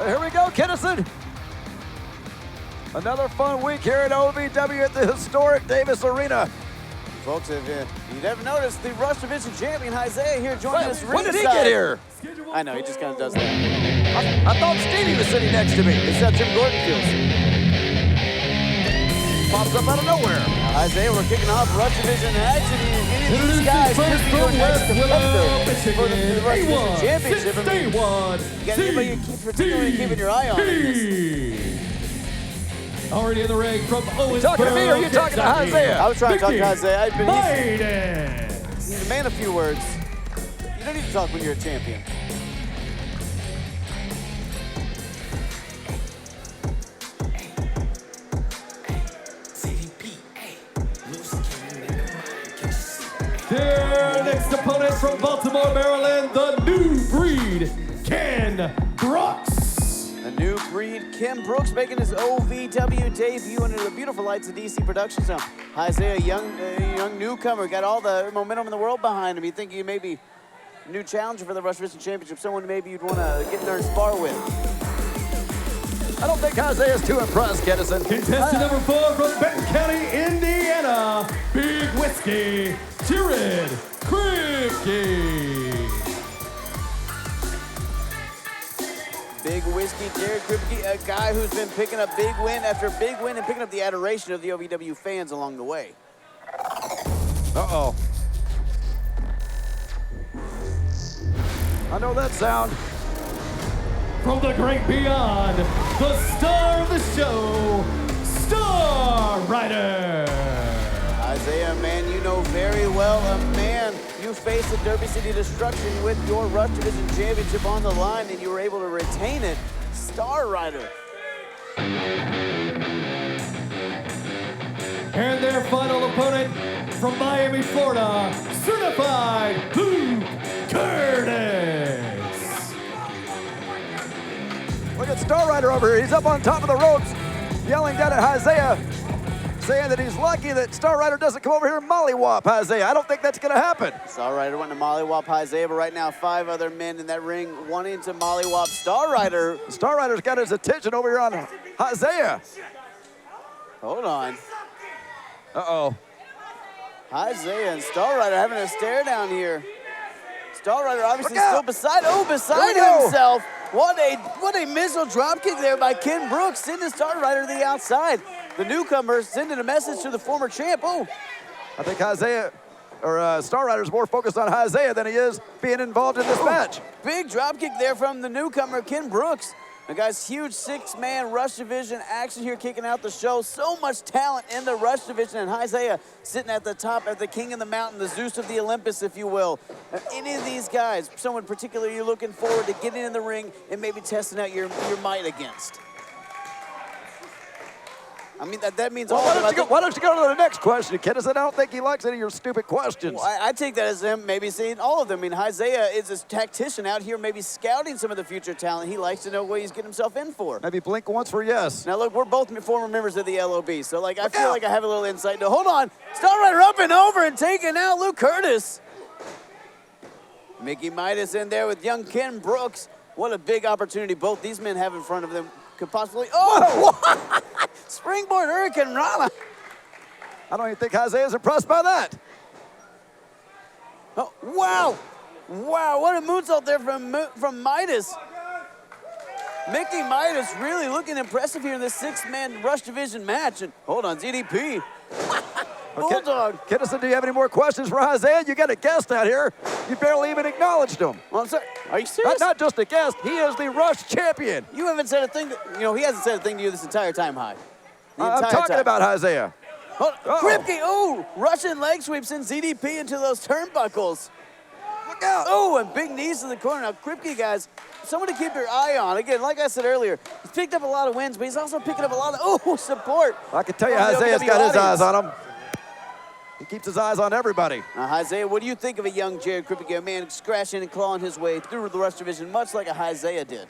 Here we go, Kinnison. Another fun week here at OVW at the historic Davis Arena. Folks, if you never noticed, the Rush Division champion, Isaiah, here joining us ringside. When did he get here? I know, he just kind of does that. I thought Stevie was sitting next to me. It's how Jim Gordon feels. Pops up out of nowhere. Isaiah, we're kicking off Rush Division action. Any of these guys could be your next competitor for the Rush Division Championship. I mean, you got anybody you keep particularly keeping your eye on in this? Already in the ring from Owensboro, You talking to me or are you talking to Isaiah? I was trying to talk to Isaiah. Biden. He's a man of few words. You don't need to talk when you're a champion. Their next opponent from Baltimore, Maryland, the new breed, Ken Brooks. The new breed, Ken Brooks, making his OVW debut under the beautiful lights of DC Production Zone. Isaiah, young newcomer, got all the momentum in the world behind him. You think he may be a new challenger for the Rush Division Championship, someone maybe you'd want to get in there and spar with. I don't think Isaiah's too impressed, Kinnison. Contestant number 4 from Benton County, Indiana, Big Whiskey, Jared Kripke. Big Whiskey, Jared Kripke, a guy who's been picking up big win after big win and picking up the adoration of the OVW fans along the way. Uh-oh. I know that sound. From the great beyond, the star of the show, Star Rider. Isaiah, man, you know very well, a man, you faced the Derby City Destruction with your Rush Division Championship on the line, and you were able to retain it. Star Rider. And their final opponent from Miami, Florida, Certified Luke Curtis. Look at Star Rider over here. He's up on top of the ropes, yelling down at Isaiah, saying that he's lucky that Star Rider doesn't come over here and mollywop Isaiah. I don't think that's going to happen. Star Rider went to mollywop Isaiah, but right now 5 other men in that ring wanting to mollywop Star Rider. Star Rider's got his attention over here on Isaiah. Hold on. Uh-oh. Isaiah and Star Rider having a stare down here. Star Rider obviously Look out. still beside himself. What a missile drop kick there by Ken Brooks, sending Star Rider to the outside. The newcomer sending a message to the former champ. Oh, I think Star Rider's more focused on Isaiah than he is being involved in this match. big drop kick there from the newcomer, Ken Brooks. The guy's huge 6-man Rush Division action here kicking out the show. So much talent in the Rush Division, and Isaiah sitting at the top as the king of the mountain, the Zeus of the Olympus, if you will. Any of these guys, someone particularly you're looking forward to getting in the ring and maybe testing out your might against? I mean, that means all of them. Why don't you go to the next question, Kinnison? I don't think he likes any of your stupid questions. Well, I take that as him maybe seeing all of them. I mean, Isaiah is a tactician out here maybe scouting some of the future talent. He likes to know what he's getting himself in for. Maybe blink once for yes. Now, look, we're both former members of the LOB, so, like, I feel like I have a little insight. Hold on. Star Rider up and over and taking out Luke Curtis. Mickey Midas in there with young Ken Brooks. What a big opportunity both these men have in front of them. Could possibly, Springboard Hurricane Rana. I don't even think Isaiah's impressed by that. Oh, wow. Wow, what a moonsault there from Midas. Mickey Midas really looking impressive here in this 6-man Rush Division match. And hold on, ZDP. Bulldog. Kinnison, do you have any more questions for Isaiah? You got a guest out here. You barely even acknowledged him. Well, I'm sorry. Are you serious? Not just a guest. He is the Rush champion. You haven't said a thing. He hasn't said a thing to you this entire time, Hi. I'm talking about Isaiah. Kripke, Russian leg sweeps and ZDP into those turnbuckles. Look out. Oh, and big knees to the corner. Now, Kripke, guys, someone to keep your eye on. Again, like I said earlier, he's picked up a lot of wins, but he's also picking up a lot of, support. I can tell you Isaiah's got his eyes on him. He keeps his eyes on everybody. Now, Isaiah, what do you think of a young Jared Kripke, a man scratching and clawing his way through the Rush Division, much like a Isaiah did?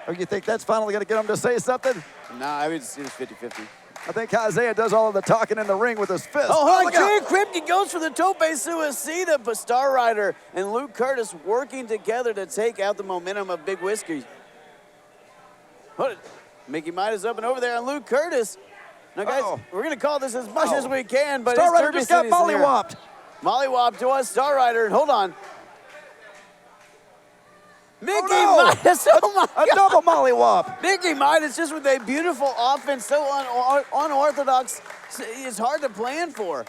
Or you think that's finally going to get him to say something? No, I mean, it was 50-50. I think Isaiah does all of the talking in the ring with his fist. Jared Kripke goes for the tope suicida, but Star Rider and Luke Curtis working together to take out the momentum of Big Whiskey. Mickey Midas up and over there on Luke Curtis. Now, guys, we're going to call this as much as we can, but Star Rider just got mollywopped. Mollywopped to us, Star Rider. Hold on. Mickey Midas, oh my God. A double mollywop. Mickey Midas just with a beautiful offense, so unorthodox, it's hard to plan for.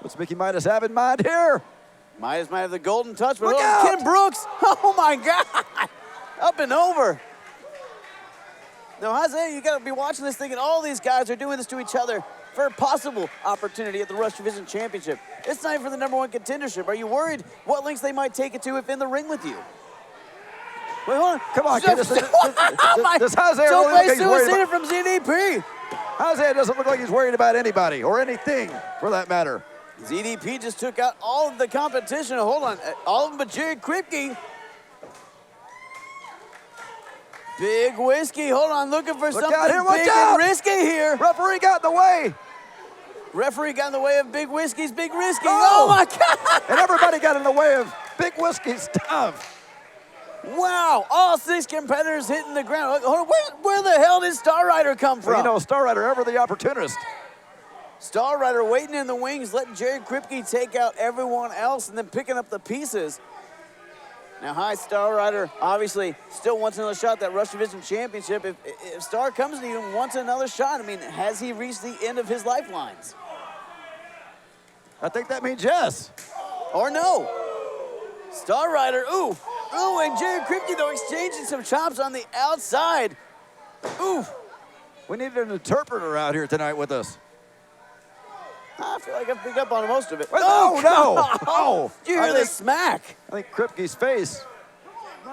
What's Mickey Midas have in mind here? Midas might have the golden touch, but Look out. Ken Brooks, oh my God. Up and over. Now, Isaiah, you got to be watching this thinking all these guys are doing this to each other for a possible opportunity at the Rush Division Championship. It's not even for the #1 contendership. Are you worried what lengths they might take it to if in the ring with you? Wait, hold on. Come on, kid. Does Isaiah Don't really play suicide from ZDP. Isaiah doesn't look like he's worried about anybody or anything, for that matter. ZDP just took out all of the competition. Hold on. All of them but Jared Kripke. Big Whiskey. Hold on. Looking for something big and risky here. Referee got in the way. Referee got in the way of Big Whiskey's Big Risky. Oh my God. And everybody got in the way of Big Whiskey's stuff. Wow, all 6 competitors hitting the ground. Where the hell did Star Rider come from? Well, you know, Star Rider, ever the opportunist. Star Rider waiting in the wings, letting Jared Kripke take out everyone else and then picking up the pieces. Now, Star Rider obviously still wants another shot at that Rush Division Championship. If Star comes and he wants another shot, I mean, has he reached the end of his lifelines? I think that means yes. Or no. Star Rider, ooh, and Jared Kripke, though, exchanging some chops on the outside. Ooh. We need an interpreter out here tonight with us. I feel like I've picked up on most of it. Well, no. Oh. Did you hear the smack? I think Kripke's face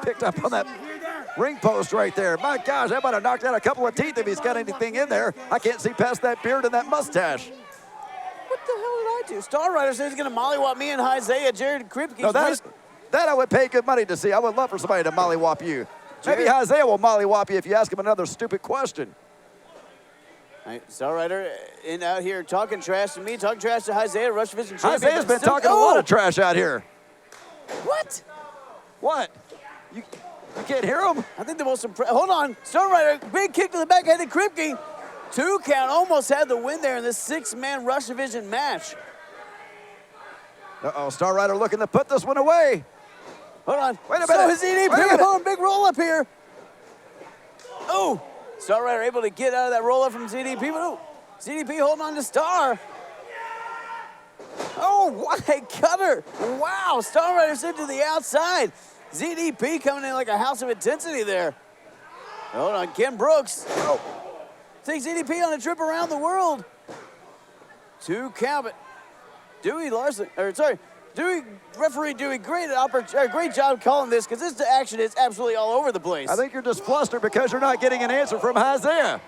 picked up on that ring post right there. My gosh, that might have knocked out a couple of teeth if he's got anything in there. I can't see past that beard and that mustache. What the hell did I do? Star Rider says he's going to mollywop me and Isaiah. Jared Kripke. No, that I would pay good money to see. I would love for somebody to mollywop you. Maybe Isaiah will mollywop you if you ask him another stupid question. Star Rider out here talking trash to me, talking trash to Isaiah, Rush Division Champion. Isaiah's been talking a lot of trash out here. What? What? You can't hear him? I think the most impressive. Hold on. Star Rider, big kick to the back, headed Kripke. 2 count, almost had the win there in this 6-man Rush Division match. Uh-oh, Star Rider looking to put this one away. Hold on. Wait a minute. So is ZDP. Hold on, big roll up here. Oh. Star Rider able to get out of that roll-up from ZDP, but ZDP holding on to Star. Oh, what a cutter. Wow, Star Rider sent to the outside. ZDP coming in like a house of intensity there. Hold on, Ken Brooks. Oh. Takes ZDP on a trip around the world. 2 count, but referee Dewey, great job calling this because this action is absolutely all over the place. I think you're just flustered because you're not getting an answer from Isaiah.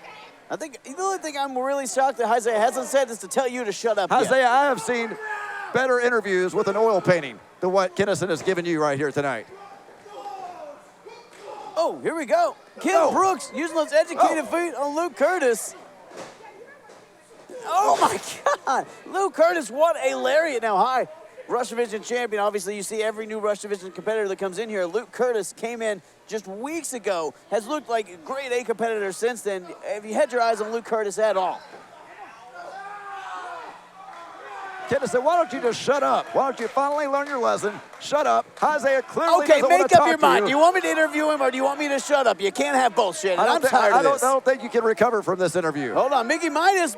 I think the only thing I'm really shocked that Isaiah hasn't said is to tell you to shut up. Isaiah, I have seen better interviews with an oil painting than what Kennison has given you right here tonight. Oh, here we go. Ken Brooks using those educated feet on Luke Curtis. Oh my God. Luke Curtis, what a lariat. Now, Rush Division champion. Obviously, you see every new Rush Division competitor that comes in here. Luke Curtis came in just weeks ago, has looked like a grade A competitor since then. Have you had your eyes on Luke Curtis at all? Kennison, why don't you just shut up? Why don't you finally learn your lesson? Shut up. Isaiah clearly okay, doesn't want to talk to you. make up your mind. Do you want me to interview him or do you want me to shut up? You can't have both, Shannon. I'm tired of this. I don't think you can recover from this interview. Hold on, Mickey Midas.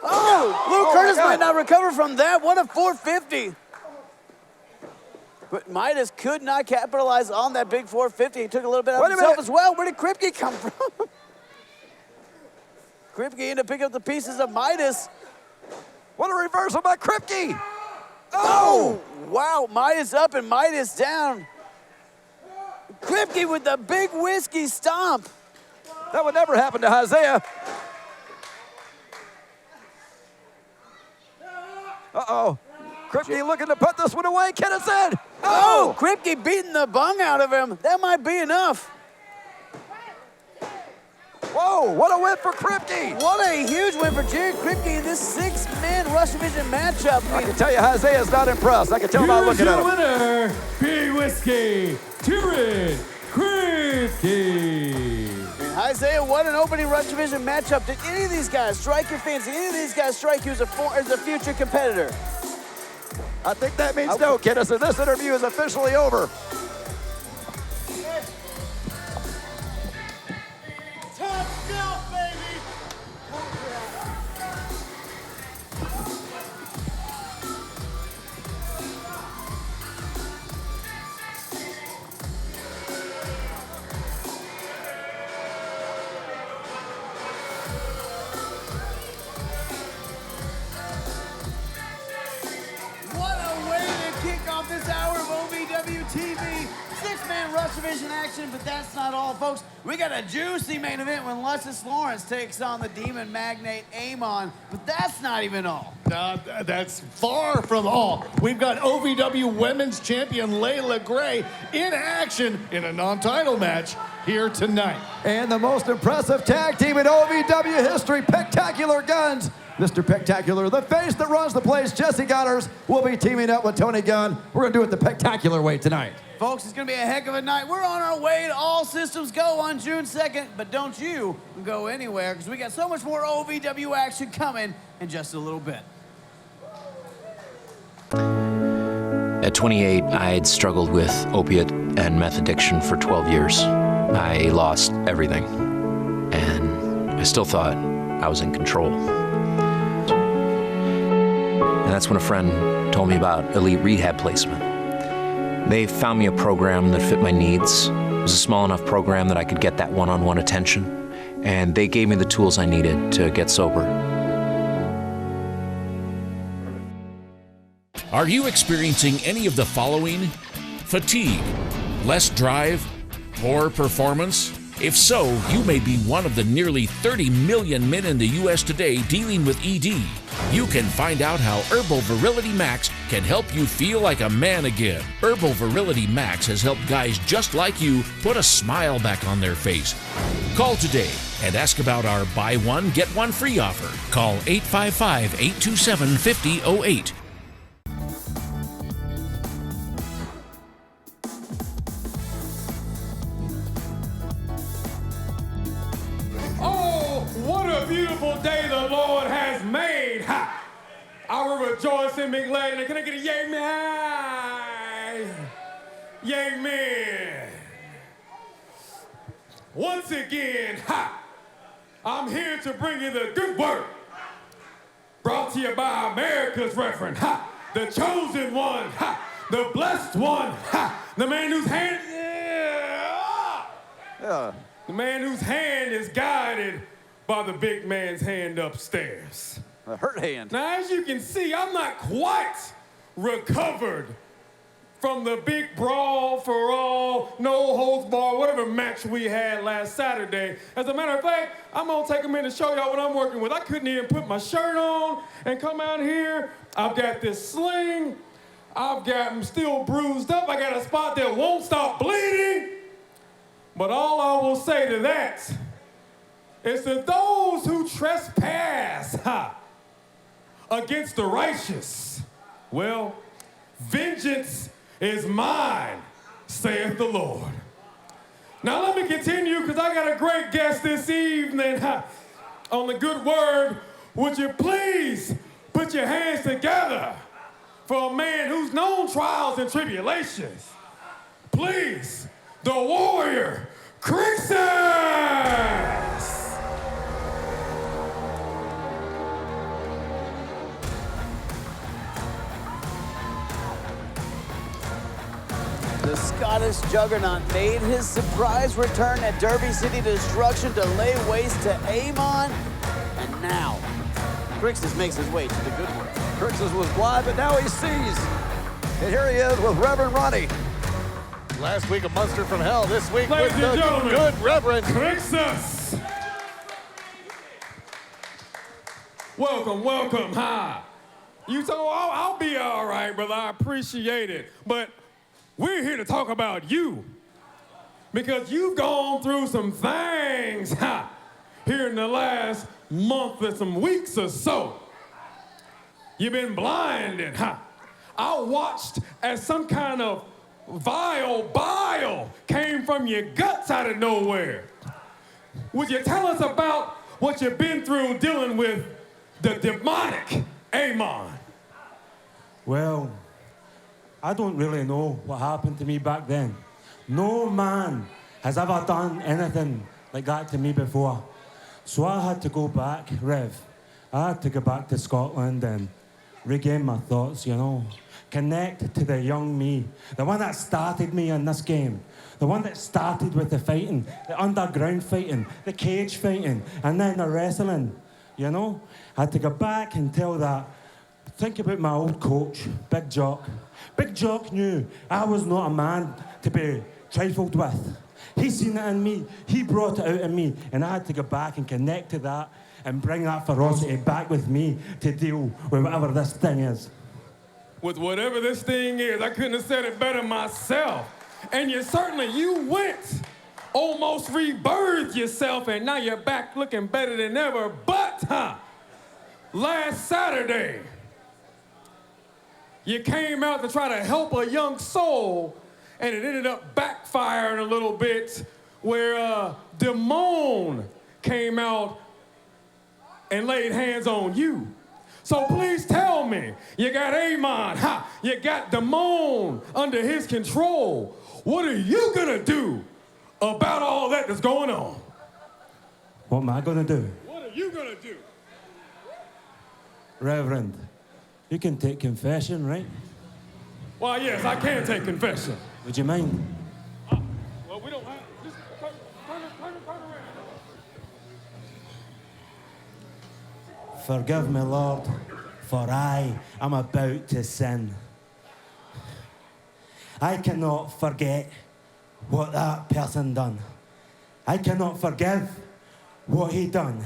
Oh, Luke Curtis might not recover from that. What a 450. But Midas could not capitalize on that big 450. He took a little bit of himself as well. Where did Kripke come from? Kripke ended up picking up the pieces of Midas. What a reversal by Kripke. Oh, wow. Midas up and Midas down. Kripke with the big whiskey stomp. That would never happen to Isaiah. Uh-oh. Kripke looking to put this one away. Kennison. Oh, Kripke beating the bung out of him. That might be enough. Whoa, what a win for Kripke. What a huge win for Jared Kripke in this 6-man Rush Division matchup. I can tell you Isaiah's not impressed. I can tell by looking at him. Winner, Big Whiskey, Jared Kripke. Isaiah, what an opening Rush Division matchup. Did any of these guys strike your fancy? Did any of these guys strike you as a future competitor? I think that means no, Kidda, so this interview is officially over. This hour of OVW TV, six-man Rush Division action, but that's not all, folks. We got a juicy main event when Luscious Lawrence takes on the demon magnate Amon, but that's not even all. That's far from all. We've got OVW Women's Champion Lela Gray in action in a non-title match here tonight. And the most impressive tag team in OVW history, PEC-Tacular Gunns. Mr. PEC-Tacular, the face that runs the place, Jessie Godderz, will be teaming up with Tony Gunn. We're going to do it the PEC-Tacular way tonight. Folks, it's going to be a heck of a night. We're on our way to All Systems Go on June 2nd, but don't you go anywhere, because we got so much more OVW action coming in just a little bit. At 28, I had struggled with opiate and meth addiction for 12 years. I lost everything, and I still thought I was in control. And that's when a friend told me about Elite Rehab Placement. They found me a program that fit my needs. It was a small enough program that I could get that one-on-one attention, and they gave me the tools I needed to get sober. Are you experiencing any of the following? Fatigue, less drive, poor performance? If so, you may be one of the nearly 30 million men in the U.S. today dealing with ED. You can find out how Herbal Virility Max can help you feel like a man again. Herbal Virility Max has helped guys just like you put a smile back on their face. Call today and ask about our buy one, get one free offer. Call 855-827-5008. What a beautiful day the Lord has made. Ha! I will rejoice and be glad. And can I get a yay man? Yay man. Once again, ha! I'm here to bring you the good word. Brought to you by America's Reverend, ha! The chosen one, ha! The blessed one, ha! The man whose hand, the man whose hand is guided by the big man's hand upstairs. A hurt hand. Now, as you can see, I'm not quite recovered from the big brawl for all, no holds barred, whatever match we had last Saturday. As a matter of fact, I'm gonna take a minute to show y'all what I'm working with. I couldn't even put my shirt on and come out here. I've got this sling. I'm still bruised up. I got a spot that won't stop bleeding. But all I will say to that is that those who trespass against the righteous, well, vengeance is mine, saith the Lord. Now let me continue, because I got a great guest this evening on the good word. Would you please put your hands together for a man who's known trials and tribulations? Please, the warrior, Crixus! The Scottish juggernaut made his surprise return at Derby City Destruction to lay waste to Amon, and now Crixus makes his way to the good work. Crixus was blind, but now he sees. And here he is with Reverend Ronnie. Last week a monster from hell, this week Ladies with the and gentlemen, good Reverend Crixus. Welcome, welcome, hi. You told I'll be all right, brother, I appreciate it. But we're here to talk about you, because you've gone through some things here in the last month or some weeks or so. You've been blinded. I watched as some kind of vile bile came from your guts out of nowhere. would you tell us about what you've been through dealing with the demonic Amon? Well, I don't really know what happened to me back then. No man has ever done anything like that to me before. So I had to go back, Rev. I had to go back to Scotland and regain my thoughts, you know. Connect to the young me, the one that started me in this game. The one that started with the fighting, the underground fighting, the cage fighting, and then the wrestling, you know? I had to go back and tell that. Think about my old coach, Big Jock. Big Jock knew I was not a man to be trifled with. He seen it in me, he brought it out in me, and I had to go back and connect to that and bring that ferocity back with me to deal with whatever this thing is. With whatever this thing is, I couldn't have said it better myself. And you went, almost rebirthed yourself, and now you're back looking better than ever. But, last Saturday, you came out to try to help a young soul, and it ended up backfiring a little bit, where Damone came out and laid hands on you. So please tell me, you got Amon, you got Damone under his control. What are you gonna do about all that's going on? What am I gonna do? What are you gonna do? Reverend, you can take confession, right? Why, yes, I can take confession. Would you mind? Well, we don't have, just turn around. Forgive me, Lord, for I am about to sin. I cannot forget what that person done. I cannot forgive what he done.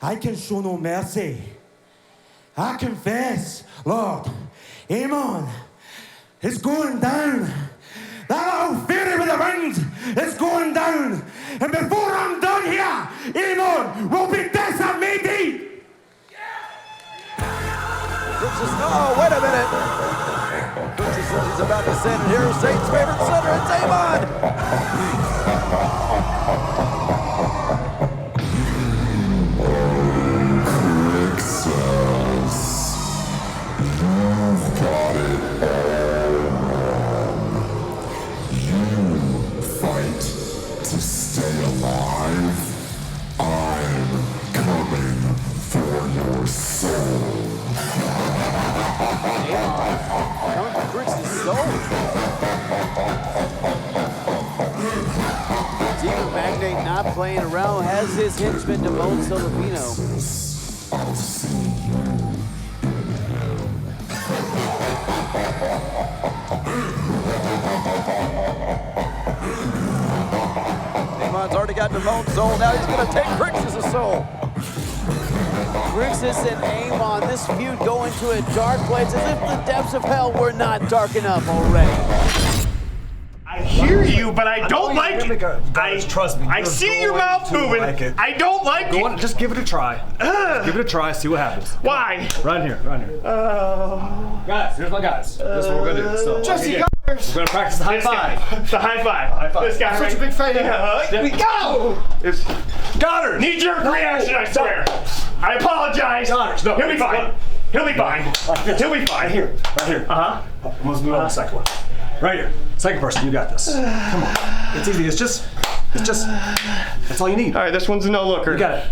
I can show no mercy. I confess, Lord, Amon is going down. That little fairy with the wings is going down. And before I'm done here, Amon will be decimated. Crixus, oh, wait a minute. Crixus says he's about to send it here. Satan's favorite center, it's Amon. Crixus, you've got it all wrong. You fight to stay alive. I'm coming for your soul. Coming for Crixus' soul. Demon Magnate not playing around, has his henchman Damone Solavino. I'll see you. Amon's already got Damone's soul. Now he's going to take Crixus' soul. Crixus and Amon, this feud going to a dark place as if the depths of hell were not dark enough already. I hear you, but I don't like it. Trust me. I see your mouth moving. Like it. I don't like Go it. on, just give it a try. Give it a try, see what happens. Why? Right here, right here. Guys, here's my guys. This is what we're gonna do. So, Jessie Godderz. we're gonna practice the high five. The high five. High five. This guy. Such a big fan. Here we go. It's Godderz. Knee-jerk reaction, I swear. I apologize. Godderz, no. He'll be fine. He'll be fine. He'll be fine. Right here. Uh-huh. Let's move on to the second one. Right here. Second person, you got this. Come on. It's easy. It's just, that's all you need. All right, this one's a no-looker. You got it.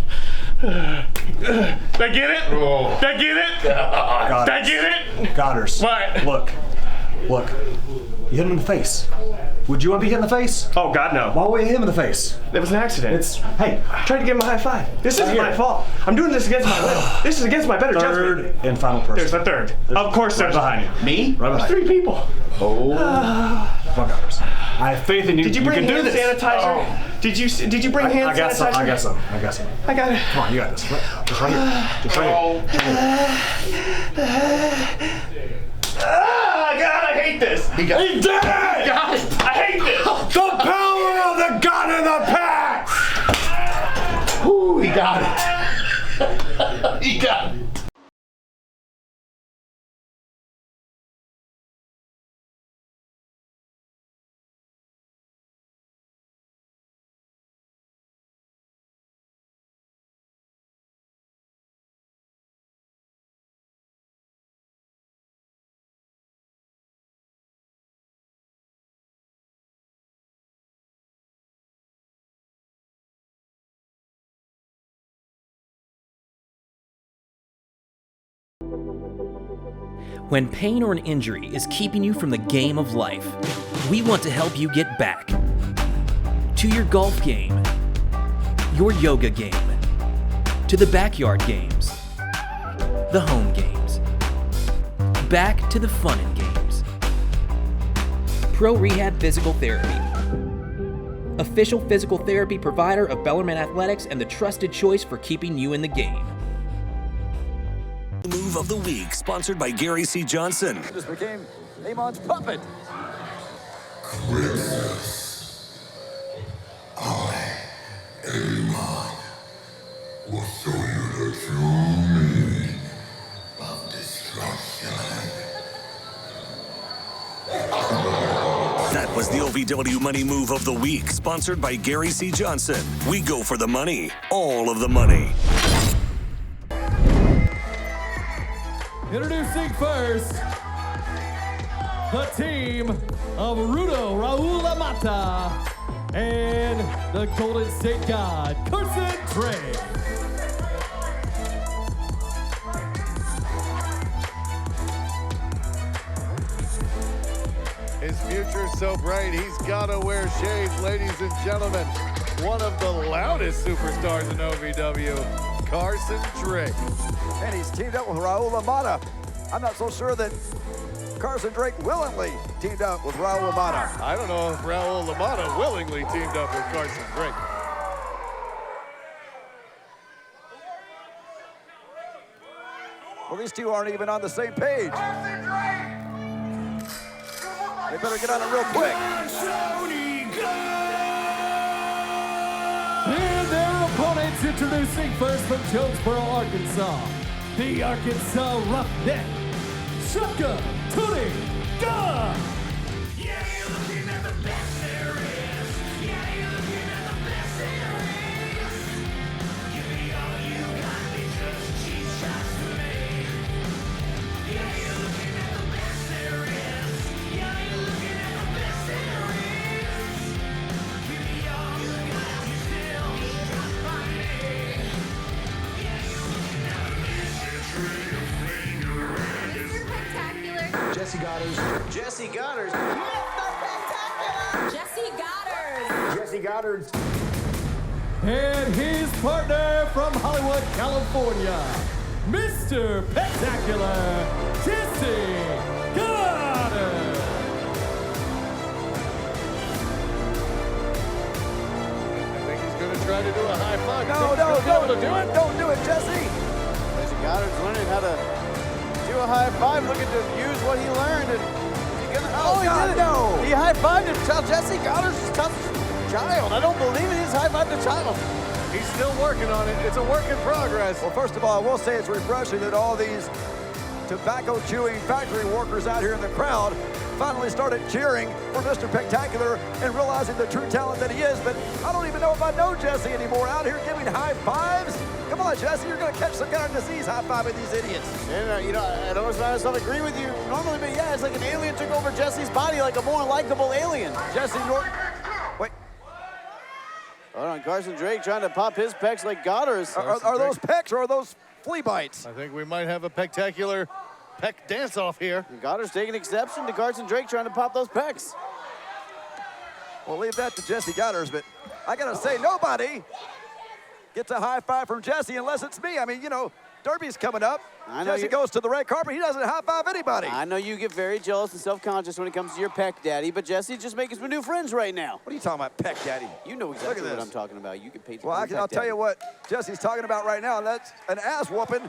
Did I get it? Oh. Did I get it? Godderz. Did I get it? Godderz. What? Look. You hit him in the face. Would you want to be hit in the face? Oh, God, no. Why would you hit him in the face? It was an accident. Hey. I tried to give him a high five. This isn't my fault. I'm doing this against my will. This is against my better Third judgment. and final person. There's a third. Of course there's behind you. Me? Right behind There's 3 people. Oh. Come on, Godderz. I have faith in you. Did you bring can hand do this. sanitizer? Oh. Did you bring hand sanitizer? I got some. I got it. Come on, you got this. Just right here. Just right here. Ah, God, I hate this. He did it! God, I hate this. The power of the gun in the pack! Ooh, he got it. He got it. When pain or an injury is keeping you from the game of life, we want to help you get back to your golf game, your yoga game, to the backyard games, the home games, back to the fun and games. Pro Rehab Physical Therapy, official physical therapy provider of Bellarmine Athletics and the trusted choice for keeping you in the game. Move of the Week, sponsored by Gary C. Johnson. Just became Amon's puppet. Crixus. I, Amon, will show you the true meaning of destruction. That was the OVW Money Move of the Week, sponsored by Gary C. Johnson. We go for the money, all of the money. Introducing first, the team of Rudo Raul Amata and the Golden State God, Carson Drake. His future's so bright, he's gotta wear shades, ladies and gentlemen. One of the loudest superstars in OVW, Carson Drake. And he's teamed up with Raul Amata. I'm not so sure that Carson Drake willingly teamed up with Raul Amata. I don't know if Raul Amata willingly teamed up with Carson Drake. Well, these two aren't even on the same page. They better get on it real quick. And their opponents introducing first from Jonesboro, Arkansas, the Arkansas Roughneck, Shotgun Tony Gunn. Yeah, you're looking at the best there is. Yeah, you're looking at the best there is. Give me all you got, be just cheap shots for me. Yeah, you're looking at the best there is. Yeah, you're looking at the best there is. Give me all you got, you still got by me. Yeah, you're looking at the best there is. Jessie Godderz. Jessie Godderz. Jessie Godderz. Jessie Godderz. And his partner from Hollywood, California, Mr. Spectacular, Jessie Godderz. I think he's gonna try to do a high five. No, don't do it, Jesse. Jessie Godderz learning how to do a high five, looking to use what he learned. And is he gonna, Oh, he God, did it. no. He high fived him. Jessie Godderz is tough child. I don't believe it. He's high fived the child. He's still working on it. It's a work in progress. Well, first of all, I will say it's refreshing that all these tobacco-chewing factory workers out here in the crowd finally started cheering for Mr. Spectacular and realizing the true talent that he is. But I don't even know if I know Jesse anymore. Out here giving high fives. Come on, Jesse, you're going to catch some kind of disease high-fiving these idiots. And, you know, I don't myself agree with you normally, but yeah, it's like an alien took over Jesse's body like a more likable alien. Jesse Norton. Wait. Hold on, Carson Drake trying to pop his pecs like Godderz. Are those pecs or are those flea bites? I think we might have a spectacular pec dance-off here. And Godderz taking exception to Carson Drake trying to pop those pecs. We'll leave that to Jessie Godderz, but I got to say, nobody gets a high five from Jesse unless it's me. I mean, you know, Derby's coming up. Jesse goes to the red carpet. He doesn't high five anybody. I know you get very jealous and self-conscious when it comes to your pec daddy, but Jesse, just making some new friends right now. What are you talking about, pec daddy? You know exactly what I'm talking about. You get paid. Well, I'll tell you what Jesse's talking about right now, and that's an ass whooping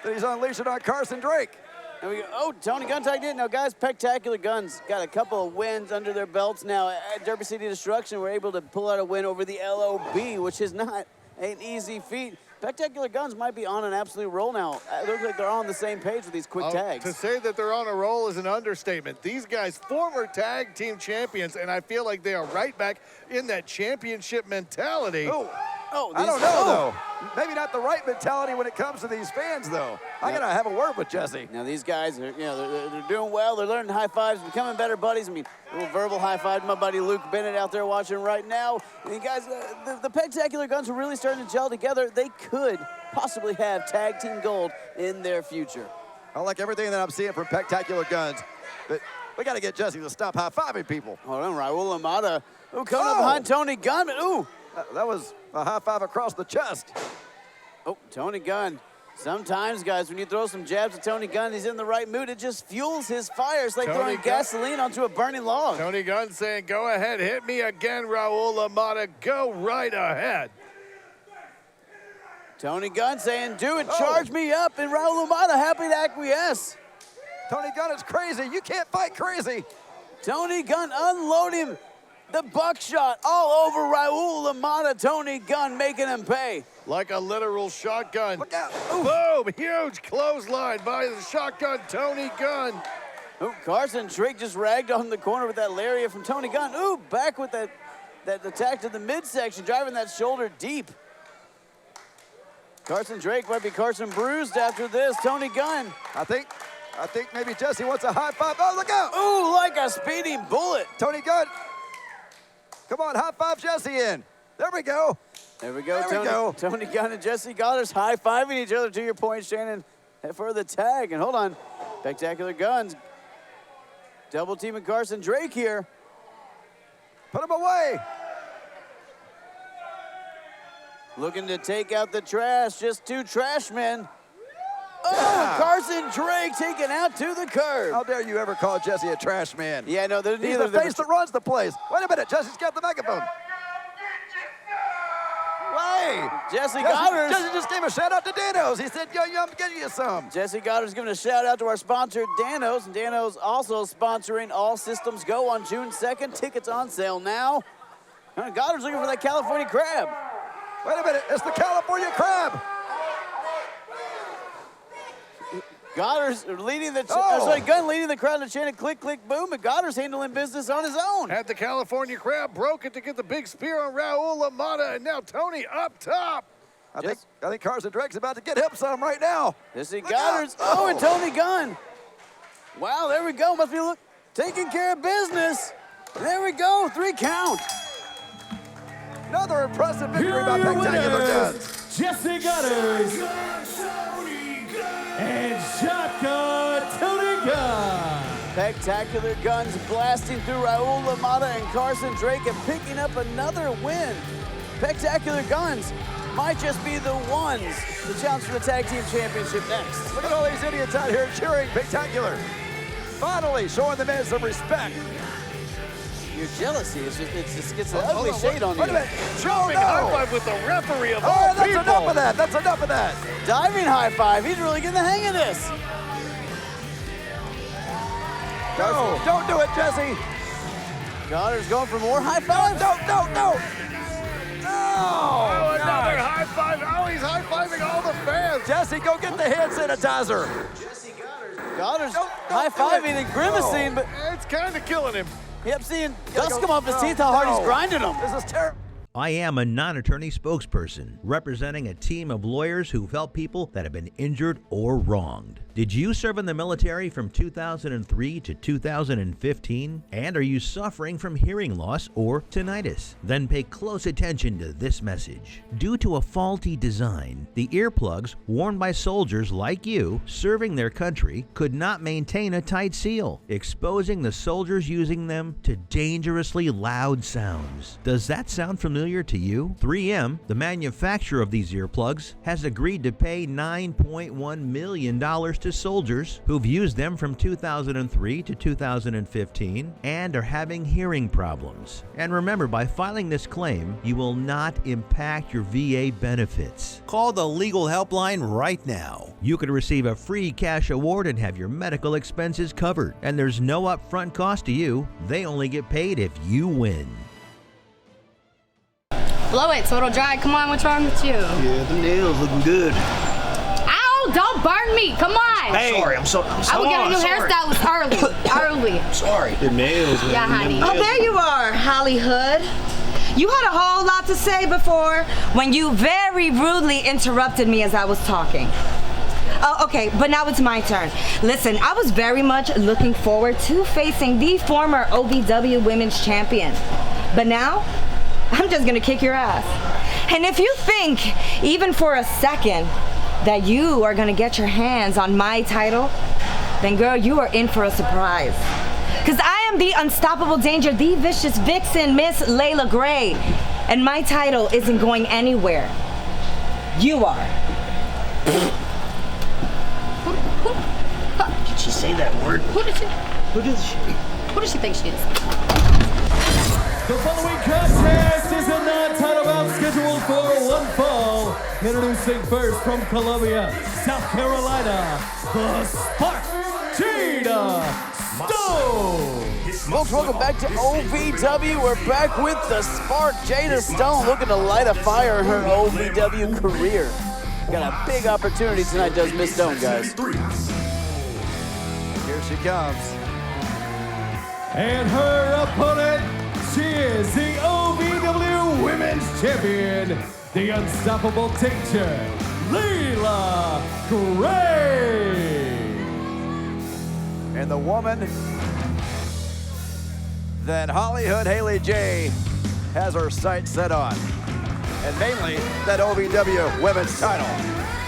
that he's unleashing on Carson Drake. And we go, oh, Tony Gunn tagged in. Now, guys, Spectacular Gunns got a couple of wins under their belts now. At Derby City Destruction, we're able to pull out a win over the LOB, which is not an easy feat. Spectacular Gunns might be on an absolute roll now. It looks like they're on the same page with these quick tags. To say that they're on a roll is an understatement. These guys, former tag team champions, and I feel like they are right back in that championship mentality. I don't know, though. Maybe not the right mentality when it comes to these fans, though. I got to have a word with Jesse. Now, these guys, are, they're doing well. They're learning high fives, becoming better buddies. I mean, a little verbal high five to my buddy Luke Bennett out there watching right now. And you guys, the Spectacular Gunns are really starting to gel together. They could possibly have tag team gold in their future. I like everything that I'm seeing from PEC-Tacular Gunns, but we got to get Jessie to stop high-fiving people. Hold on, Raul Amada. Ooh, coming up behind Tony Gunn. Ooh. That was a high-five across the chest. Oh, Tony Gunn. Sometimes, guys, when you throw some jabs at Tony Gunn, he's in the right mood. It just fuels his fire. It's like throwing gasoline onto a burning log. Tony Gunn saying, go ahead, hit me again, Raul Amada. Go right ahead. Tony Gunn saying, do it, charge me up, and Raul Amada happy to acquiesce. Tony Gunn is crazy. You can't fight crazy. Tony Gunn unloading the buckshot all over Raul Amada. Tony Gunn making him pay. Like a literal shotgun. Look out. Boom, huge clothesline by the shotgun Tony Gunn. Ooh, Carson Drake just ragged on the corner with that lariat from Tony Gunn. Ooh, back with that attack to the midsection, driving that shoulder deep. Carson Drake might be Carson bruised after this. Tony Gunn. I think maybe Jessie wants a high five. Oh, look out. Ooh, like a speeding bullet. Tony Gunn. Come on, high five Jessie in. There we go. There we go. Tony Gunn and Jessie Godderz high-fiving each other, to your point, Shannon, for the tag. And hold on, PEC-Tacular Gunns double teaming Carson Drake here. Put him away. Looking to take out the trash, just two trash men. Oh, Carson Drake taken out to the curb. How dare you ever call Jessie a trash man? Yeah, no, they're He's the face that runs the place. Wait a minute, Jessie's got the megaphone. Hey, Jessie Godderz. Jessie just gave a shout out to Danos. He said, yo, I'm getting you some. Jessie Godderz giving a shout out to our sponsor, Danos. And Danos also sponsoring All Systems Go on June 2nd. Tickets on sale now. Godderz looking for that California crab. Wait a minute, it's the California crab. Godderz leading the, Gunn leading the crowd to chant click, click, boom, and Godderz handling business on his own. Had the California crab, broke it to get the big spear on Raul Amada, and now Tony up top. I think Carson Drake's about to get him some right now. Jessie Godderz, and Tony Gunn. Wow, there we go, must be taking care of business. There we go, 3 count. Another impressive victory by PEC-Tacular Gunns. Jessie Godderz and Shotgun Tony Gunn. PEC-Tacular Gunns blasting through Raul Amada and Carson Drake and picking up another win. PEC-Tacular Gunns might just be the ones to challenge for the tag team championship next. Look at all these idiots out here cheering PEC-Tacular. Finally showing the men some respect. Your jealousy is just gets an ugly shade on you. Wait a minute. Jumping high five with the referee of all that's people. Enough of that. That's enough of that. Diving high five. He's really getting the hang of this. No, don't do it, Jessie. Godderz going for more high fives. No. Oh, another high five. Oh, he's high fiving all the fans. Jessie, go get the hand sanitizer. Godderz high fiving and grimacing, but it's kind of killing him. Yep, seeing dust come off his teeth, how hard he's grinding them. This is terrible. I am a non-attorney spokesperson representing a team of lawyers who've helped people that have been injured or wronged. Did you serve in the military from 2003 to 2015? And are you suffering from hearing loss or tinnitus? Then pay close attention to this message. Due to a faulty design, the earplugs worn by soldiers like you serving their country could not maintain a tight seal, exposing the soldiers using them to dangerously loud sounds. Does that sound familiar to you? 3M, the manufacturer of these earplugs, has agreed to pay $9.1 million to soldiers who've used them from 2003 to 2015 and are having hearing problems. And remember, by filing this claim, you will not impact your VA benefits. Call the legal helpline right now. You could receive a free cash award and have your medical expenses covered. And there's no upfront cost to you. They only get paid if you win. Blow it so it'll dry. Come on, what's wrong with you? Yeah, the nails looking good. Ow, don't burn me. Come on. Hey, I'm sorry. I will get a new hairstylist early. Sorry. The nails. Yeah, honey. Oh, there you are, Hollywood. You had a whole lot to say before when you very rudely interrupted me as I was talking. Oh, okay, but now it's my turn. Listen, I was very much looking forward to facing the former OVW Women's Champion. But now, I'm just gonna kick your ass. And if you think, even for a second, that you are gonna get your hands on my title, then girl, you are in for a surprise. Cause I am the unstoppable danger, the vicious vixen, Miss Lela Gray. And my title isn't going anywhere. You are. Did she say that word? Who does she think she is? The following contest is a non-title bout scheduled for one fall. Introducing first from Columbia, South Carolina, the Spark, Jada Stone. Folks, welcome back to OVW. We're back with the Spark, Jada Stone, looking to light a fire in her OVW career. Got a big opportunity tonight, does Miss Stone, guys. Here she comes. And her opponent, she is the OVW Women's Champion, the unstoppable danger, Leila Gray. And the woman that Hollywood Haley J has her sights set on. And mainly that OVW Women's title.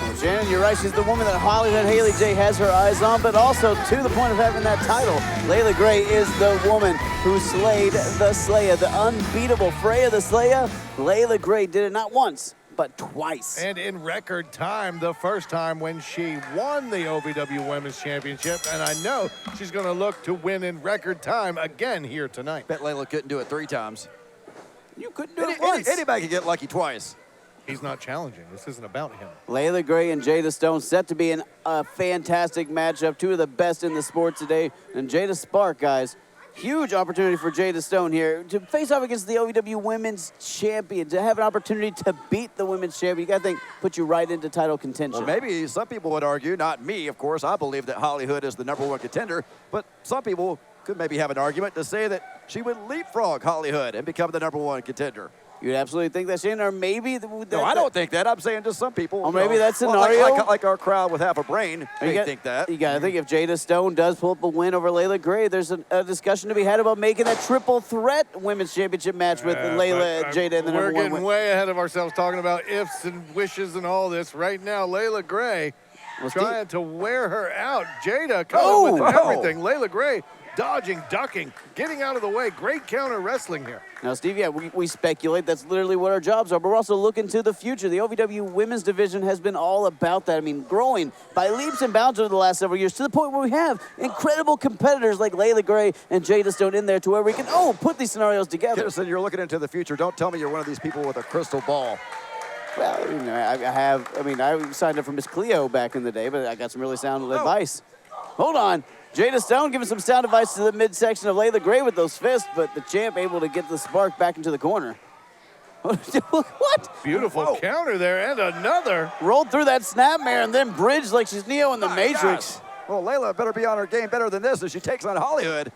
Well, Shannon, you're right. She's the woman that Hollywood Haley J has her eyes on, but also to the point of having that title. Leila Gray is the woman who slayed the Slayer, the unbeatable Freya the Slayer. Leila Gray did it not once, but twice. And in record time, the first time when she won the OVW Women's Championship. And I know she's going to look to win in record time again here tonight. Bet Lela couldn't do it 3 times. You couldn't do it once. Anybody could get lucky twice. He's not challenging. This isn't about him. Leila Gray and Jada Stone set to be a fantastic matchup. 2 of the best in the sport today. And Jada Spark, guys, huge opportunity for Jada Stone here to face off against the OVW Women's Champion, to have an opportunity to beat the Women's Champion. You got to think, put you right into title contention. Well, maybe some people would argue, not me, of course. I believe that Hollywood is the #1 contender. But some people could maybe have an argument to say that she would leapfrog Hollywood and become the #1 contender. You'd absolutely think that, Shane, or maybe... No, I don't think that. I'm saying just some people. Or maybe that scenario... like our crowd with half a brain, they think that. You got to think if Jada Stone does pull up a win over Leila Gray, there's a discussion to be had about making that triple threat women's championship match with Leila and Jada in the #1 We're getting win. way ahead of ourselves talking about ifs and wishes and all this. Right now, Leila Gray trying to wear her out. Jada coming with everything. Leila Gray dodging, ducking, getting out of the way. Great counter wrestling here. Now, Steve, yeah, we speculate. That's literally what our jobs are, but we're also looking to the future. The OVW women's division has been all about that. I mean, growing by leaps and bounds over the last several years to the point where we have incredible competitors like Leila Gray and Jada Stone in there to where we can, put these scenarios together. Kidderson, you're looking into the future. Don't tell me you're one of these people with a crystal ball. Well, you know, I signed up for Miss Cleo back in the day, but I got some really sound advice. Hold on. Jada Stone giving some sound advice to the midsection of Leila Gray with those fists, but the champ able to get the Spark back into the corner. What? Beautiful counter there, and another. Rolled through that snapmare and then bridged like she's Neo in the Matrix. Gosh. Well, Leila better be on her game better than this as she takes on Hollywood.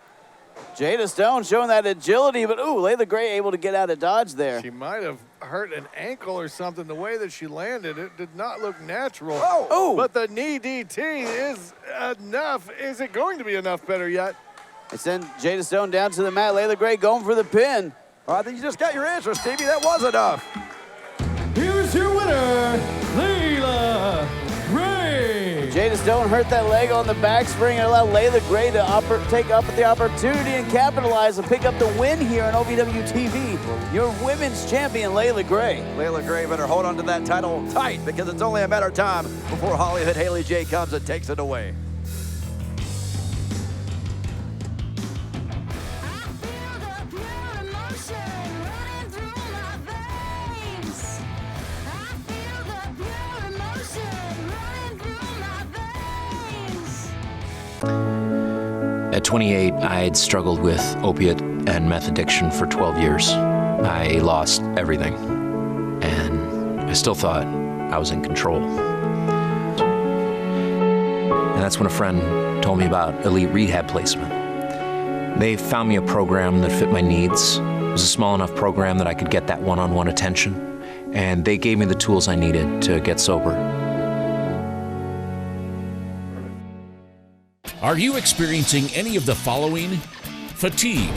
Jada Stone showing that agility, but Leila Gray able to get out of dodge there. She might have hurt an ankle or something. The way that she landed, it did not look natural. But the knee DT is enough. Is it going to be enough better yet? It sent Jada Stone down to the mat. Leila Gray going for the pin. I think you just got your answer, Stevie. That was enough. Here's your winner, Leila Gray. Jada Stone hurt that leg on the back spring and allowed Leila Gray to take up the opportunity and capitalize and pick up the win here on OVW TV. Your women's champion, Leila Gray. Leila Gray better hold on to that title tight because it's only a matter of time before Hollywood Haley J comes and takes it away. At 28, I'd struggled with opiate and meth addiction for 12 years. I lost everything, and I still thought I was in control. And that's when a friend told me about elite rehab placement. They found me a program that fit my needs. It was a small enough program that I could get that one-on-one attention, and they gave me the tools I needed to get sober. Are you experiencing any of the following? Fatigue,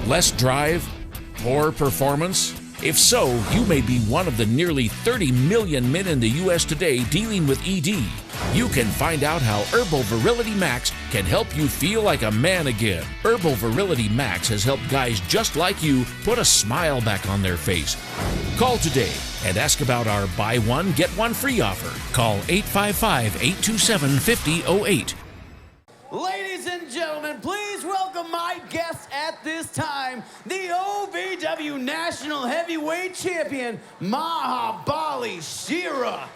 less drive, poor performance? If so, you may be one of the nearly 30 million men in the U.S. today dealing with ED. You can find out how Herbal Virility Max can help you feel like a man again. Herbal Virility Max has helped guys just like you put a smile back on their face. Call today and ask about our buy one, get one free offer. Call 855-827-5008. Ladies and gentlemen, please welcome my guest at this time, the OVW National Heavyweight Champion, Mahabali Shera.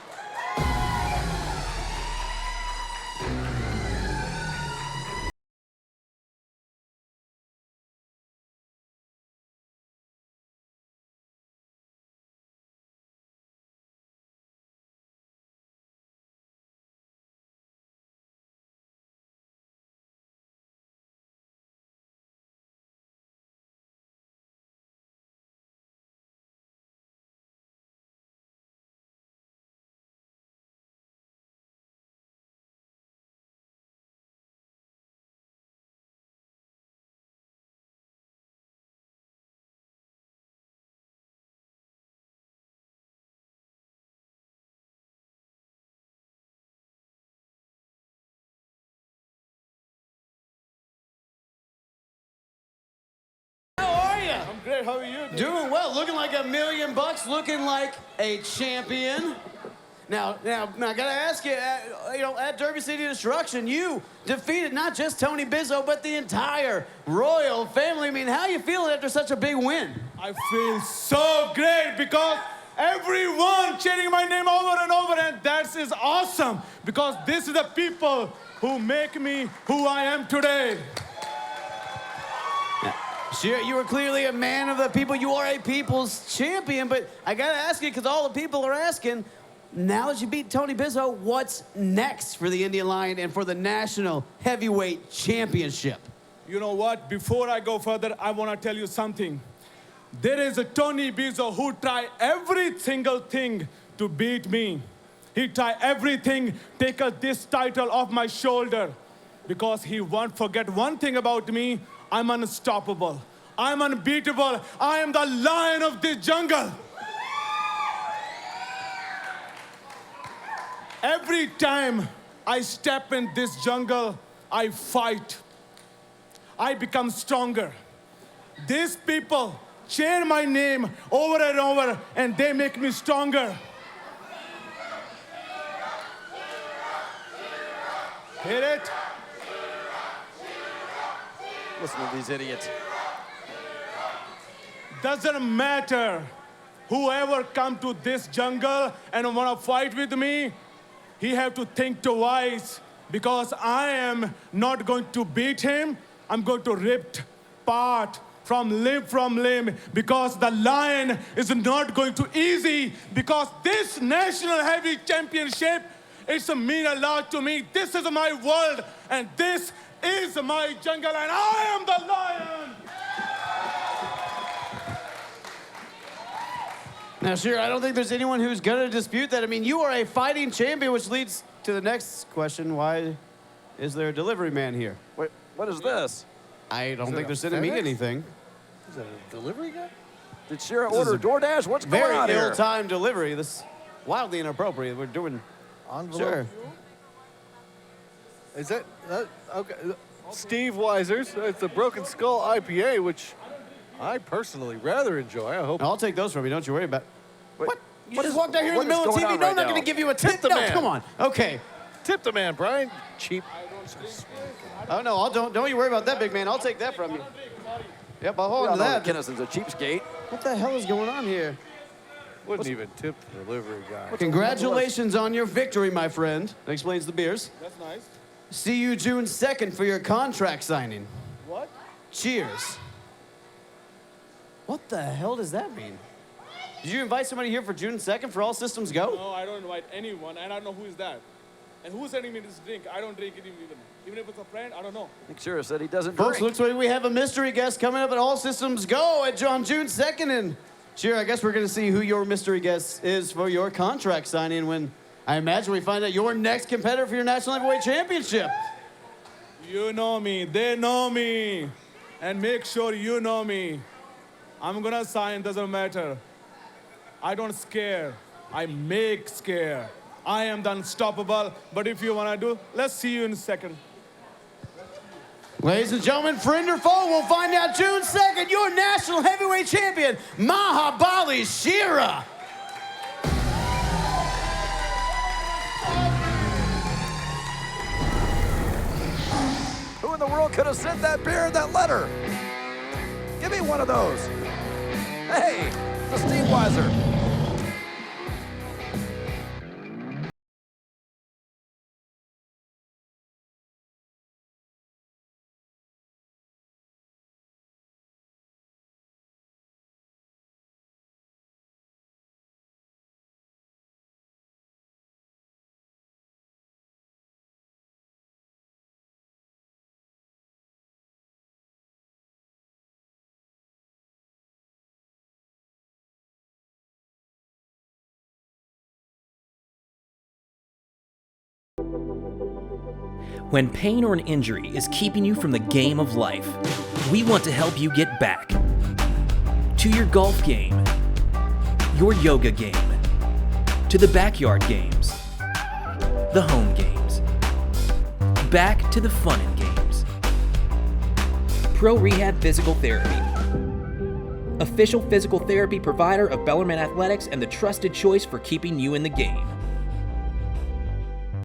I'm great. How are you? Doing well, looking like $1 million, looking like a champion. Now, I gotta ask you, at Derby City Destruction, you defeated not just Tony Bizzo, but the entire royal family. I mean, how you feeling after such a big win? I feel so great because everyone cheering my name over and over, and that is awesome because this is the people who make me who I am today. Sure, you were clearly a man of the people. You are a people's champion, but I gotta ask you, because all the people are asking, now that you beat Tony Bizzo, what's next for the Indian Lion and for the National Heavyweight Championship? You know what? Before I go further, I want to tell you something. There is a Tony Bizzo who tried every single thing to beat me. He tried everything, take this title off my shoulder, because he won't forget one thing about me. I'm unstoppable. I'm unbeatable. I am the lion of this jungle. Every time I step in this jungle, I fight. I become stronger. These people cheer my name over and over, and they make me stronger. Hear it? Listen to these idiots. Doesn't matter whoever come to this jungle and wanna fight with me, he have to think twice, because I am not going to beat him. I'm going to rip part from limb, because the lion is not going to easy, because this National Heavyweight Championship, it's mean a lot to me. This is my world, and this is my jungle, and I am the lion. Now, sure, I don't think there's anyone who's going to dispute that. I mean, you are a fighting champion, which leads to the next question. Why is there a delivery man here? Wait, what is this? I don't think they're sending me anything. Is that a delivery guy? Did Shera order DoorDash? What's going on Very here? ill-timed delivery. This is wildly inappropriate. We're doing... Envelope. Sure. Is that okay? Steve Weiser's. It's a Broken Skull IPA, which I personally rather enjoy. I hope. I'll take those from you. Don't you worry about. What? You just walked out here in what the middle is of TV. going on No, right I'm not now? going to give you a tip. Tip the No, man. come on. Okay. Tip the man, Brian. Cheap. Oh no, don't you worry about that, big man. I'll take that from you. Yep, I'll hold on to that. Kennison's a cheapskate. What the hell is going on here? Wouldn't even tip the delivery guy. Congratulations on your victory, my friend. That explains the beers. That's nice. See you June 2nd for your contract signing. What? Cheers. What the hell does that mean? Did you invite somebody here for June 2nd for All Systems Go? No, I don't invite anyone, and I don't know who is that. And who's sending me this drink? I don't drink it even. Even if it's a friend, I don't know. I think Shera said he doesn't Folks, drink. looks like we have a mystery guest coming up at All Systems Go on June 2nd. And sure, I guess we're going to see who your mystery guest is for your contract signing when I imagine we find out your next competitor for your National Heavyweight Championship. You know me, they know me. And make sure you know me. I'm gonna sign, doesn't matter. I don't scare. I make scare. I am the unstoppable, but if you want to do, let's see you in a second. Ladies and gentlemen, friend or foe, we'll find out June 2nd, your National Heavyweight Champion, Mahabali Shera. Who in the world could have sent that beer in that letter? Give me one of those. Hey, the Steamweiser. When pain or an injury is keeping you from the game of life, we want to help you get back to your golf game, your yoga game, to the backyard games, the home games, back to the fun and games. Pro Rehab Physical Therapy, official physical therapy provider of Bellarmine Athletics and the trusted choice for keeping you in the game.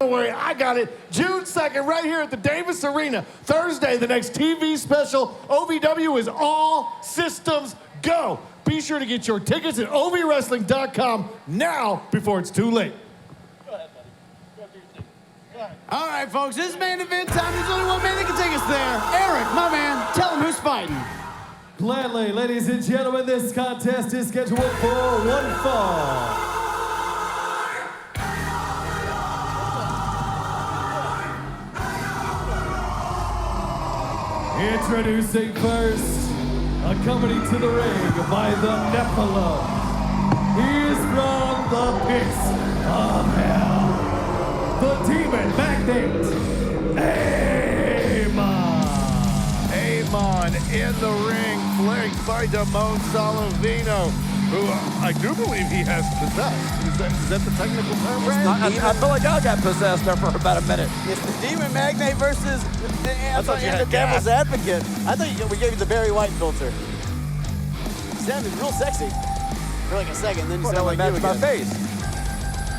Don't worry, I got it. June 2nd, right here at the Davis Arena. Thursday, the next TV special. OVW is all systems go. Be sure to get your tickets at ovwrestling.com now before it's too late. All right, folks, this is main event time. There's only one man that can take us there. Eric, my man, tell him who's fighting. Gladly, ladies and gentlemen, this contest is scheduled for one fall. Introducing first, accompanied to the ring by the Nephilim. He is from the pits of hell. The Demon Magnate, Amon. Amon in the ring, flanked by Solavino, who I do believe he has possessed. Is that the technical term? I feel like I got possessed there for about a minute. It's the Demon Magnate versus the Devil's gas. Advocate. I thought we gave you the Barry White filter. Sounded real sexy for like a second, then you sound like you my again. face.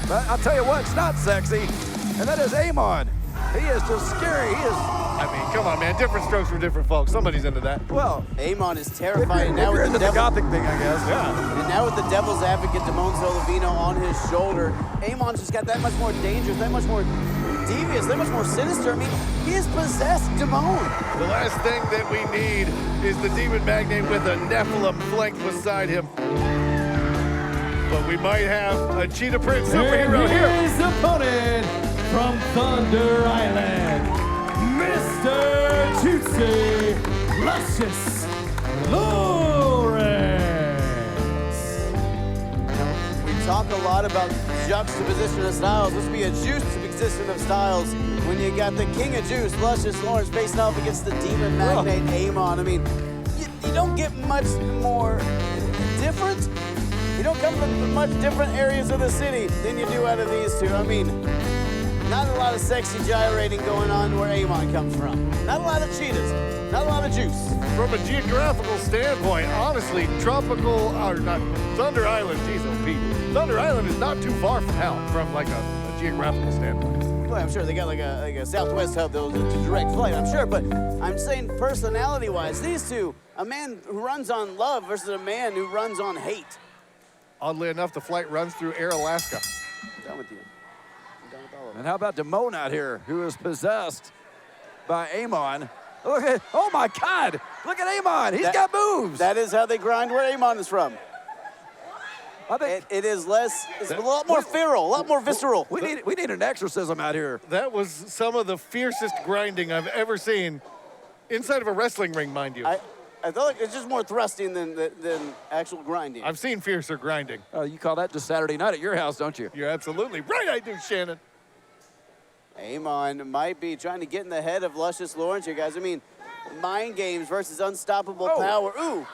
But I'll tell you what, it's not sexy, and that is Amon. He is just scary. He is. I mean, come on, man. Different strokes for different folks. Somebody's into that. Well, Amon is terrifying now with the gothic thing, I guess. Yeah. And now with the Devil's Advocate, Solavino on his shoulder, Amon's just got that much more dangerous, that much more devious, that much more sinister. I mean, he has possessed Damone. The last thing that we need is the Demon Magnate with a Nephilim flanked beside him. But we might have a Cheetah Print superhero here. His opponent from Thunder Island, Mr. Juicy Luscious Lawrence. We talk a lot about juxtaposition of styles. This would be a juxtaposition of styles when you got the King of Juice, Luscious Lawrence, facing off against the Demon Magnate, Amon. I mean, you don't get much more different. You don't come from much different areas of the city than you do out of these two. I mean, not a lot of sexy gyrating going on where Amon comes from. Not a lot of cheetahs, not a lot of juice. From a geographical standpoint, honestly, Thunder Island, geez, oh Pete. Thunder Island is not too far from hell from like a geographical standpoint. Well, I'm sure they got like a Southwest hub that was a direct flight, I'm sure, but I'm saying personality-wise, these two, a man who runs on love versus a man who runs on hate. Oddly enough, the flight runs through Air Alaska. I'm done with you. I'm done with all of it. And how about Damone out here, who is possessed by Amon? Look at, oh my God, look at Amon, he's got moves. That is how they grind where Amon is from. I think it is less, it's a lot more feral, a lot more visceral. We need an exorcism out here. That was some of the fiercest grinding I've ever seen inside of a wrestling ring, mind you. I feel like it's just more thrusting than actual grinding. I've seen fiercer grinding. Oh, you call that just Saturday night at your house, don't you? You're absolutely right, I do, Shannon. Amon might be trying to get in the head of Luscious Lawrence here, guys. I mean, mind games versus unstoppable power. Ooh.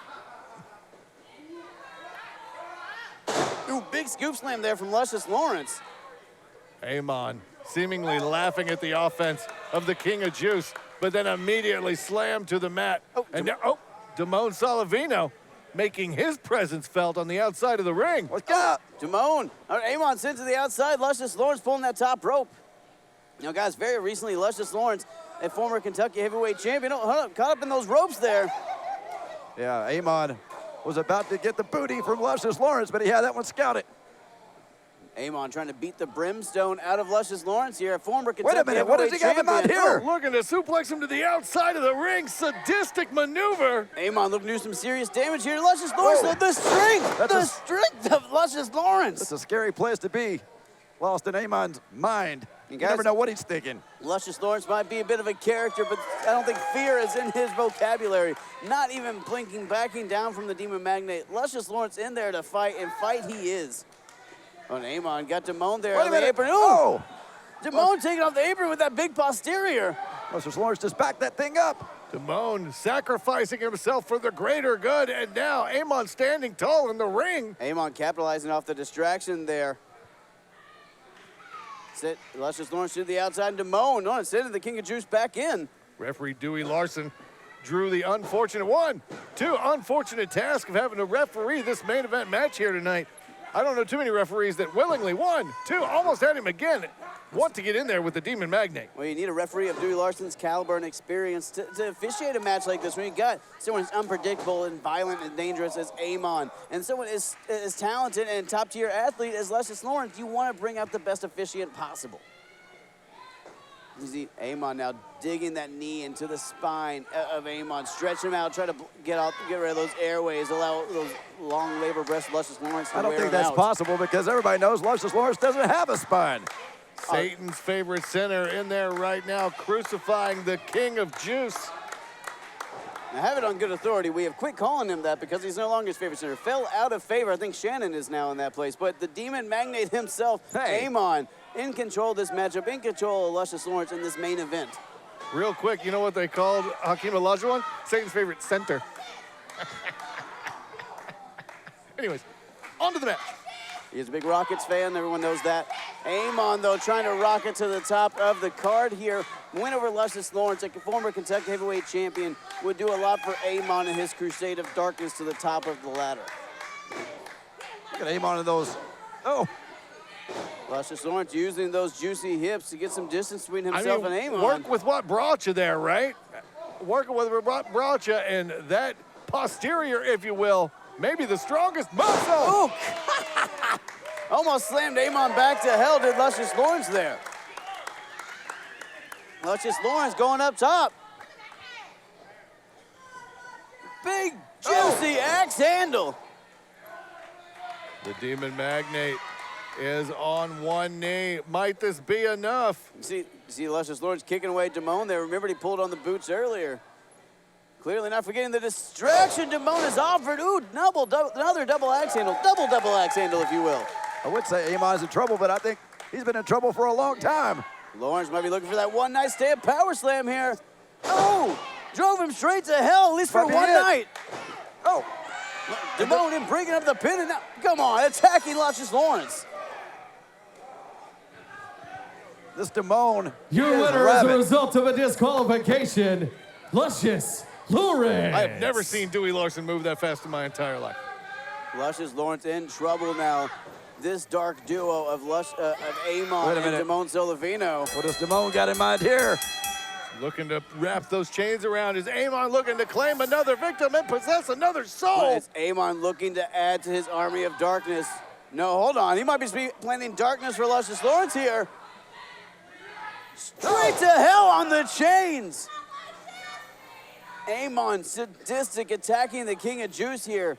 scoop slam there from Luscious Lawrence. Amon seemingly laughing at the offense of the King of Juice, but then immediately slammed to the mat. And now, Damone Solavino making his presence felt on the outside of the ring. What's up? Damone. All right, Amon sent to the outside. Luscious Lawrence pulling that top rope. You know, guys, very recently, Luscious Lawrence, a former Kentucky heavyweight champion, caught up in those ropes there. Yeah, Amon was about to get the booty from Luscious Lawrence, but he had that one scouted. Amon trying to beat the brimstone out of Luscious Lawrence here, a former Kentucky Wait a minute, what does he got him out here? Looking to suplex him to the outside of the ring. Sadistic maneuver. Amon looking to do some serious damage here. Luscious Lawrence, the strength of Luscious Lawrence. That's a scary place to be. Lost in Amon's mind. You never know what he's thinking. Luscious Lawrence might be a bit of a character, but I don't think fear is in his vocabulary. Not even blinking, backing down from the Demon Magnate. Luscious Lawrence in there to fight, and fight he is. Oh, and Amon got Damone there on the apron. Ooh! Damone taking off the apron with that big posterior. Luscious Lawrence just backed that thing up. Damone sacrificing himself for the greater good, and now Amon standing tall in the ring. Amon capitalizing off the distraction there. Luscious Lawrence to the outside, and Damone sending the King of Juice back in. Referee Dewey Larson drew the unfortunate unfortunate task of having to referee this main event match here tonight. I don't know too many referees that willingly, almost had him again, want to get in there with the Demon Magnate. Well, you need a referee of Dewey Larson's caliber and experience to officiate a match like this when you got someone as unpredictable and violent and dangerous as Amon, and someone as talented and top-tier athlete as Luscious Lawrence. You want to bring out the best officiant possible. You see Amon now digging that knee into the spine of Amon, stretch him out, try to get rid of those airways, allow those long labor breasts Luscious Lawrence to I don't think that's possible because everybody knows Luscious Lawrence doesn't have a spine. Satan's favorite center in there right now, crucifying the King of Juice. Now, have it on good authority. We have quit calling him that because he's no longer his favorite center. Fell out of favor. I think Shannon is now in that place. But the Demon Magnate himself, Amon, in control of this matchup, in control of Luscious Lawrence in this main event. Real quick, you know what they called Hakeem Olajuwon? Satan's favorite center. Anyways, on to the match. He's a big Rockets fan. Everyone knows that. Amon, though, trying to rocket to the top of the card here. Win over Luscious Lawrence, a former Kentucky heavyweight champion, would do a lot for Amon in his crusade of darkness to the top of the ladder. Look at Amon and those. Luscious Lawrence using those juicy hips to get some distance between himself and Amon. Work with what brought you there, right? Working with what brought you, and that posterior, if you will, maybe the strongest muscle. Almost slammed Amon back to hell, did Luscious Lawrence there. Luscious Lawrence going up top. Big, juicy axe handle. The Demon Magnate is on one knee. Might this be enough? See Luscious Lawrence kicking away Damone there. Remember he pulled on the boots earlier. Clearly not forgetting the distraction Damone has offered. Ooh, another double axe handle. Double axe handle, if you will. I would say Amon's in trouble, but I think he's been in trouble for a long time. Lawrence might be looking for that one night stand power slam here. Oh, drove him straight to hell, at least for one night. Oh. Damone in breaking up the pin, and now, come on, attacking Luscious Lawrence. This Damone. Your winner as a result of a disqualification, Luscious Lawrence. I have never seen Dewey Larson move that fast in my entire life. Luscious Lawrence in trouble now. This dark duo of Amon and Damone Solavino. What has Damone got in mind here? Looking to wrap those chains around. Is Amon looking to claim another victim and possess another soul? Is Amon looking to add to his army of darkness? No, hold on. He might be planning darkness for Luscious Lawrence here. Straight to hell on the chains. Amon sadistic attacking the King of Juice here.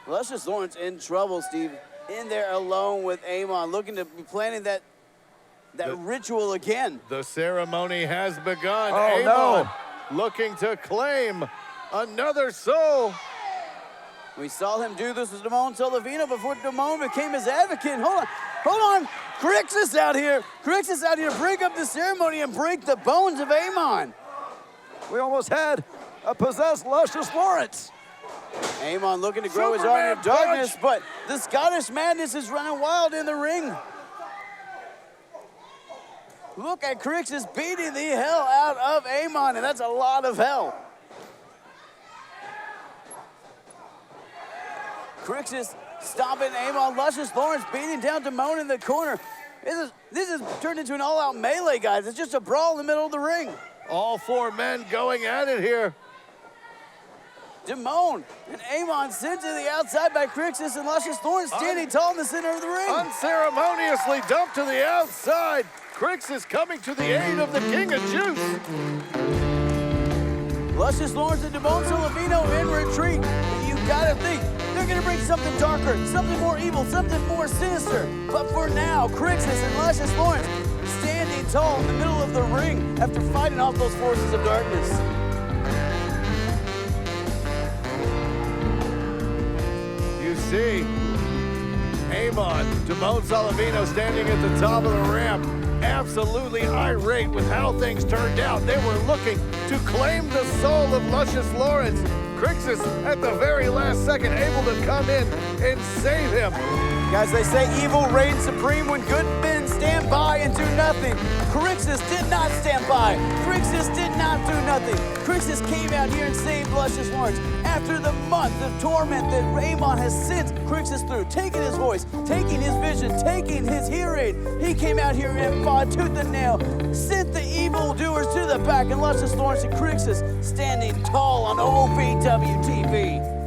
Luscious Lawrence in trouble, Steve. In there alone with Amon, looking to be planning that ritual again. The ceremony has begun. Oh, Amon looking to claim another soul. We saw him do this with Damone Solavino before Damone became his advocate. Hold on. Crixus out here. Crixus out here to break up the ceremony and break the bones of Amon. We almost had a possessed Luscious Lawrence. Amon looking to grow his army of darkness, but the Scottish Madness is running wild in the ring. Look at Crixus beating the hell out of Amon, and that's a lot of hell. Crixus stomping Amon. Luscious Lawrence beating down Damone in the corner. This is turned into an all-out melee, guys. It's just a brawl in the middle of the ring. All four men going at it here. Damone and Amon sent to the outside by Crixus, and Luscious Lawrence standing tall in the center of the ring. Unceremoniously dumped to the outside. Crixus coming to the aid of the King of Juice. Luscious Lawrence and Damone Solavino in retreat. You gotta think, they're gonna bring something darker, something more evil, something more sinister. But for now, Crixus and Luscious Lawrence standing tall in the middle of the ring after fighting off those forces of darkness. You see Amon, Damone Solavino standing at the top of the ramp, absolutely irate with how things turned out. They were looking to claim the soul of Luscious Lawrence. Crixus, at the very last second, able to come in and save him. Guys, they say evil reigns supreme when good men stand by and do nothing. Crixus did not stand by. Crixus did not do nothing. Crixus came out here and saved Luscious Lawrence. After the month of torment that Amon has sent Crixus through, taking his voice, taking his vision, taking his hearing, he came out here and fought tooth and nail, sent the evildoers to the back, and Luscious Lawrence and Crixus standing tall on OVW TV.